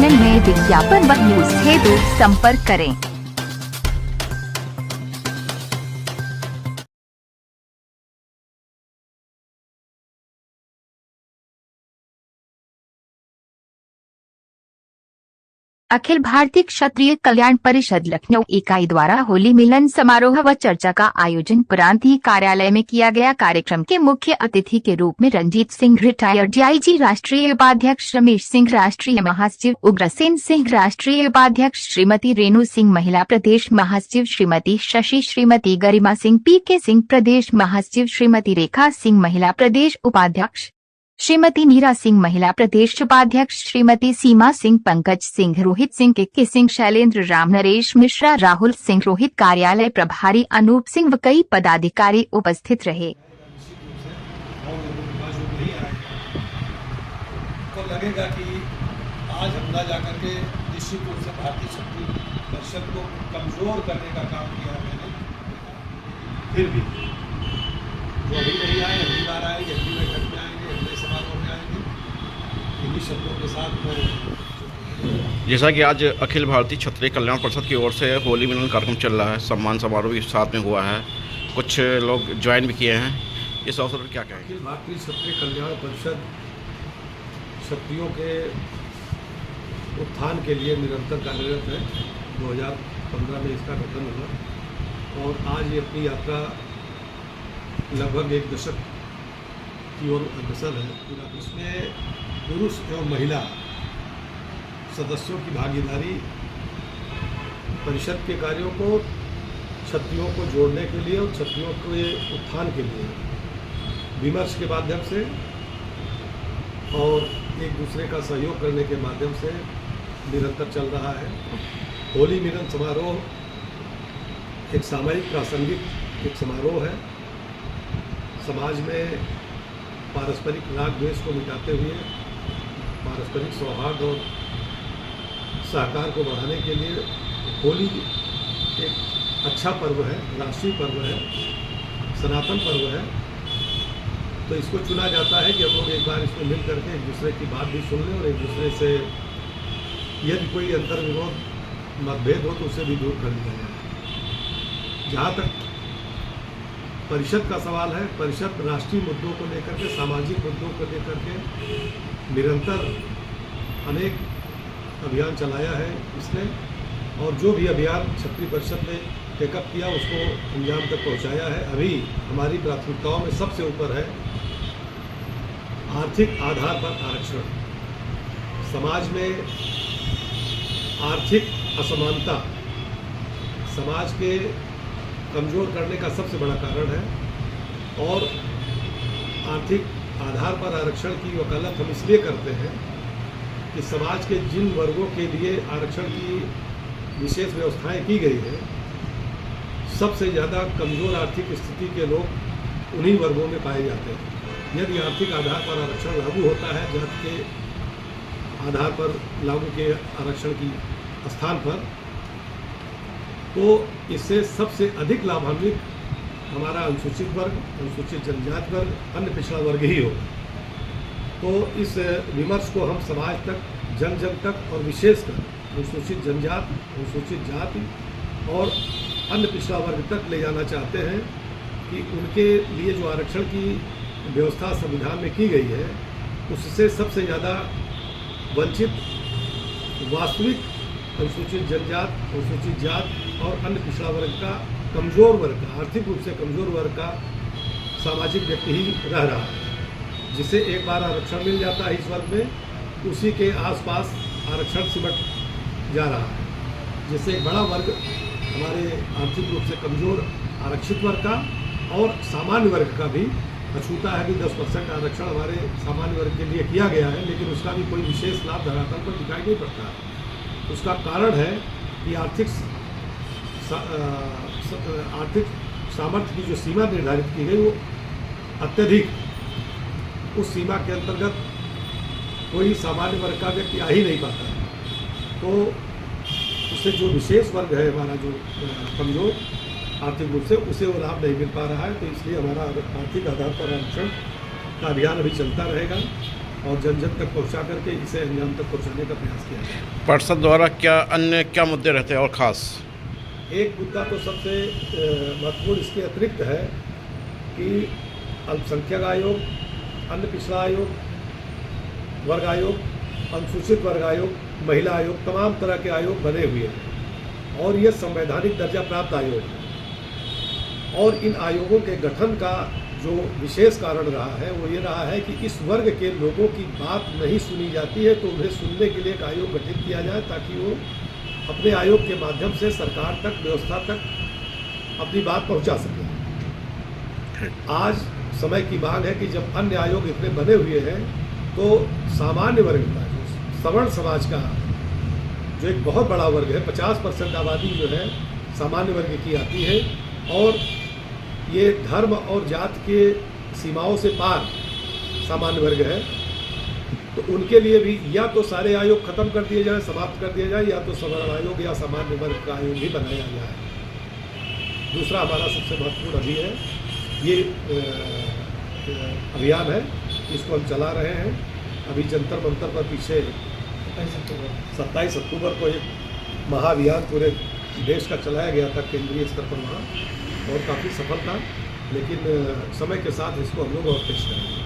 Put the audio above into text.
Channel में विज्ञापन व न्यूज हेतु संपर्क करें। अखिल भारतीय क्षत्रिय कल्याण परिषद लखनऊ इकाई द्वारा होली मिलन समारोह व चर्चा का आयोजन प्रांतीय कार्यालय में किया गया। कार्यक्रम के मुख्य अतिथि के रूप में रंजीत सिंह रिटायर्ड डीआईजी, राष्ट्रीय उपाध्यक्ष रमेश सिंह, राष्ट्रीय महासचिव उग्रसेन सिंह, राष्ट्रीय उपाध्यक्ष श्रीमती रेणु सिंह, महिला प्रदेश महासचिव श्रीमती शशि, श्रीमती गरिमा सिंह, पीके सिंह, प्रदेश महासचिव श्रीमती रेखा सिंह, महिला प्रदेश उपाध्यक्ष श्रीमती नीरा सिंह, महिला प्रदेश उपाध्यक्ष श्रीमती सीमा सिंह, पंकज सिंह, रोहित सिंह, के सिंह, शैलेंद्र राम, नरेश मिश्रा, राहुल सिंह, रोहित कार्यालय प्रभारी अनूप सिंह व कई पदाधिकारी उपस्थित रहे। तो लगेगा कि आज हम ना जाकर के निश्चित रूप से भारतीय क्षत्रिय परिषद को कमजोर करने का काम किया मैंने। फिर भी जो अभी नहीं आए, अगली बार आएंगे, अगली बैठक में आएंगे, अगले समारोह में आएंगे, इन्हीं शब्दों के साथ मैं। जैसा कि आज अखिल भारतीय क्षत्रिय कल्याण परिषद की ओर से होली मिलन कार्यक्रम चल रहा है, सम्मान समारोह भी साथ में हुआ है, कुछ लोग ज्वाइन भी किए हैं, इस अवसर पर क्या कहें? अखिल भारतीय क्षत्रिय कल्याण परिषद क्षत्रियों के उत्थान के लिए निरंतर कार्यरत है। 2015 में इसका गठन हुआ और आज ये अपनी यात्रा लगभग एक दशक की ओर अग्रसर है। इसमें पुरुष एवं महिला सदस्यों की भागीदारी परिषद के कार्यों को क्षत्रियों को जोड़ने के लिए और क्षत्रियों के उत्थान के लिए विमर्श के माध्यम से और एक दूसरे का सहयोग करने के माध्यम से निरंतर चल रहा है। होली मिलन समारोह एक सामाजिक प्रासंगिक एक समारोह है। समाज में पारस्परिक राग द्वेष को मिटाते हुए पारस्परिक सौहार्द और सहकार को बढ़ाने के लिए होली एक अच्छा पर्व है, राष्ट्रीय पर्व है, सनातन पर्व है। तो इसको चुना जाता है कि हम लोग एक बार इसमें मिल करके एक दूसरे की बात भी सुन लें और एक दूसरे से यदि कोई अंतर विरोध मतभेद हो तो उसे भी दूर कर लिया जाए। जहाँ तक परिषद का सवाल है, परिषद राष्ट्रीय मुद्दों को लेकर के, सामाजिक मुद्दों को लेकर के निरंतर अनेक अभियान चलाया है इसने और जो भी अभियान क्षत्रिय परिषद ने टेकअप किया उसको अंजाम तक पहुंचाया है। अभी हमारी प्राथमिकताओं में सबसे ऊपर है आर्थिक आधार पर आरक्षण। समाज में आर्थिक असमानता समाज के कमज़ोर करने का सबसे बड़ा कारण है और आर्थिक आधार पर आरक्षण की वकालत हम इसलिए करते हैं कि समाज के जिन वर्गों के लिए आरक्षण की विशेष व्यवस्थाएं की गई हैं, सबसे ज़्यादा कमज़ोर आर्थिक स्थिति के लोग उन्हीं वर्गों में पाए जाते हैं। यदि आर्थिक आधार पर आरक्षण लागू होता है, जाति के आधार पर लागू के आरक्षण की स्थान पर, तो इससे सबसे अधिक लाभान्वित हमारा अनुसूचित वर्ग, अनुसूचित जनजाति वर्ग, अन्य पिछड़ा वर्ग ही होगा। तो इस विमर्श को हम समाज तक, जन जन तक और विशेषकर अनुसूचित जनजाति, अनुसूचित जाति और अन्य पिछड़ा वर्ग तक ले जाना चाहते हैं कि उनके लिए जो आरक्षण की व्यवस्था संविधान में की गई है उससे सबसे ज़्यादा वंचित वास्तविक अनुसूचित जनजाति, अनुसूचित जाति और अन्य पिछड़ा वर्ग का, कमज़ोर वर्ग का, आर्थिक रूप से कमज़ोर वर्ग का सामाजिक व्यक्ति ही रह रहा है। जिसे एक बार आरक्षण मिल जाता है इस वर्ग में, उसी के आसपास आरक्षण सिमट जा रहा है, जिससे एक बड़ा वर्ग हमारे आर्थिक रूप से कमज़ोर आरक्षित वर्ग का और सामान्य वर्ग का भी अछूता है। भी 10% आरक्षण हमारे सामान्य वर्ग के लिए किया गया है, लेकिन उसका भी कोई विशेष लाभ धरातल पर दिखाई नहीं पड़ता है। उसका कारण है कि आर्थिक सामर्थ्य की जो सीमा निर्धारित की गई वो अत्यधिक, उस सीमा के अंतर्गत कोई सामान्य वर्ग का व्यक्ति आ ही नहीं पाता है। तो उससे जो विशेष वर्ग है हमारा, जो कमजोर आर्थिक रूप से, उसे वो लाभ नहीं मिल पा रहा है। तो इसलिए हमारा आर्थिक आधार पर आरक्षण का अभियान अभी चलता रहेगा और जन जन तक पहुंचा करके इसे अंजाम तक पहुंचाने का प्रयास किया जाए। परिषद द्वारा क्या मुद्दे रहते हैं और ख़ास? एक मुद्दा तो सबसे महत्वपूर्ण इसके अतिरिक्त है कि अल्पसंख्यक आयोग, अन्य पिछड़ा आयोग, वर्ग आयोग, अनुसूचित वर्ग आयोग, महिला आयोग, तमाम तरह के आयोग बने हुए हैं और ये संवैधानिक दर्जा प्राप्त आयोग है। और इन आयोगों के गठन का जो विशेष कारण रहा है वो ये रहा है कि इस वर्ग के लोगों की बात नहीं सुनी जाती है, तो उन्हें सुनने के लिए एक आयोग गठित किया जाए ताकि वो अपने आयोग के माध्यम से सरकार तक, व्यवस्था तक अपनी बात पहुंचा सके। आज समय की मांग है कि जब अन्य आयोग इतने बने हुए हैं तो सामान्य वर्ग का, जो सवर्ण समाज का जो एक बहुत बड़ा वर्ग है, 50% आबादी जो है सामान्य वर्ग की आती है और ये धर्म और जाति के सीमाओं से पार सामान्य वर्ग है, तो उनके लिए भी या तो सारे आयोग खत्म कर दिए जाए, समाप्त कर दिया जाए, या तो सवर्ण आयोग या सामान्य वर्ग का आयोग भी बनाया जाए। दूसरा हमारा सबसे महत्वपूर्ण अभी है ये अभियान है, इसको हम चला रहे हैं। अभी जंतर मंतर पर पीछे 27 अक्टूबर को एक महाअभियान पूरे देश का चलाया गया था केंद्रीय स्तर पर वहाँ, और काफ़ी सफल था, लेकिन समय के साथ इसको हम लोग और तेज करेंगे।